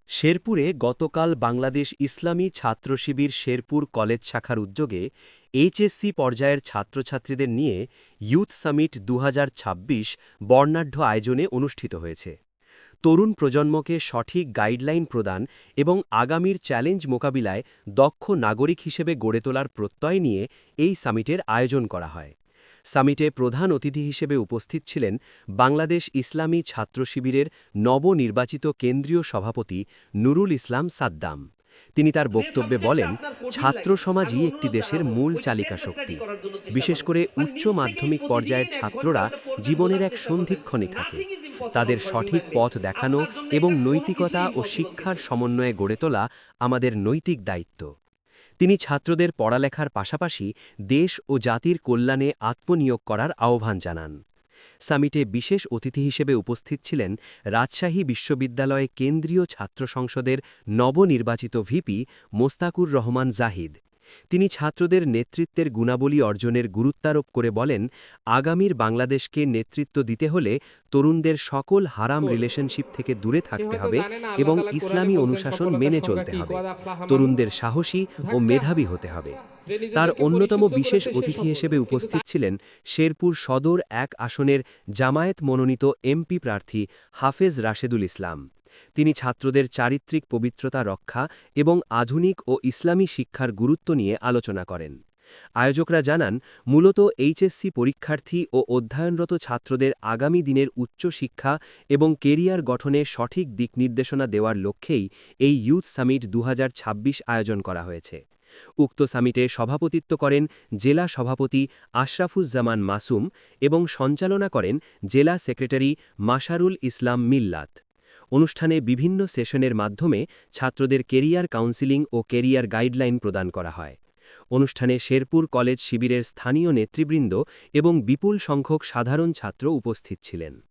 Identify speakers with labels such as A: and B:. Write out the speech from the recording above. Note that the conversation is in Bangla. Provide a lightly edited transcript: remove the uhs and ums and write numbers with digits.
A: শেরপুরে গতকাল বাংলাদেশ ইসলামী ছাত্র শিবির শেরপুর কলেজ শাখার উদ্যোগে এইচএসসি পর্যায়ের ছাত্রছাত্রীদের নিয়ে ইউথ সামিট ২০২৬ বর্ণাঢ্য আয়োজনে অনুষ্ঠিত হয়েছে। তরুণ প্রজন্মকে সঠিক গাইডলাইন প্রদান এবং আগামীর চ্যালেঞ্জ মোকাবিলায় দক্ষ নাগরিক হিসেবে গড়ে তোলার প্রত্যয় নিয়ে এই সামিটের আয়োজন করা হয়। সামিটে প্রধান অতিথি হিসেবে উপস্থিত ছিলেন বাংলাদেশ ইসলামী ছাত্র শিবিরের নবনির্বাচিত কেন্দ্রীয় সভাপতি নুরুল ইসলাম সাদ্দাম। তিনি তার বক্তব্যে বলেন, ছাত্র সমাজই একটি দেশের মূল চালিকা শক্তি। বিশেষ করে উচ্চ মাধ্যমিক পর্যায়ের ছাত্ররা জীবনের এক সন্ধিক্ষণে থাকে। তাদের সঠিক পথ দেখানো এবং নৈতিকতা ও শিক্ষার সমন্বয়ে গড়ে তোলা আমাদের নৈতিক দায়িত্ব। তিনি ছাত্রদের পড়ালেখার পাশাপাশি দেশ ও জাতির কল্যাণে আত্মনিয়োগ করার আহ্বান জানান। সামিটে বিশেষ অতিথি হিসেবে উপস্থিত ছিলেন রাজশাহী বিশ্ববিদ্যালয়ে কেন্দ্রীয় ছাত্র সংসদের নবনির্বাচিত ভিপি মোস্তাকুর রহমান জাহিদ। তিনি ছাত্রদের নেতৃত্বের গুণাবলী অর্জনের গুরুত্বারোপ করে বলেন, আগামীর বাংলাদেশকে নেতৃত্ব দিতে হলে তরুণদের সকল হারাম রিলেশনশিপ থেকে দূরে থাকতে হবে এবং ইসলামী অনুশাসন মেনে চলতে হবে। তরুণদের সাহসী ও মেধাবী হতে হবে। তার অন্যতম বিশেষ অতিথি হিসেবে উপস্থিত ছিলেন শেরপুর সদর ১ আসনের জামায়াত মনোনীত এমপি প্রার্থী হাফেজ রাশেদুল ইসলাম। তিনি ছাত্রদের চারিত্রিক পবিত্রতা রক্ষা এবং আধুনিক ও ইসলামী শিক্ষার গুরুত্ব নিয়ে আলোচনা করেন। আয়োজকরা জানান, মূলত এইচএসসি পরীক্ষার্থী ও অধ্যয়নরত ছাত্রদের আগামী দিনের উচ্চ শিক্ষা এবং কেরিয়ার গঠনে সঠিক দিকনির্দেশনা দেওয়ার লক্ষ্যেই এই ইউথ সামিট ২০২৬ আয়োজন করা হয়েছে। উক্ত সামিটে সভাপতিত্ব করেন জেলা সভাপতি আশরাফুজ্জামান মাসুম এবং সঞ্চালনা করেন জেলা সেক্রেটারি মাশারুল ইসলাম মিল্লাত। অনুষ্ঠানে বিভিন্ন সেশনের মাধ্যমে ছাত্রদের কেরিয়ার কাউন্সেলিং ও কেরিয়ার গাইডলাইন প্রদান করা হয়। অনুষ্ঠানে শেরপুর কলেজ শিবিরের স্থানীয় নেতৃবৃন্দ এবং বিপুল সংখ্যক সাধারণ ছাত্র উপস্থিত ছিলেন।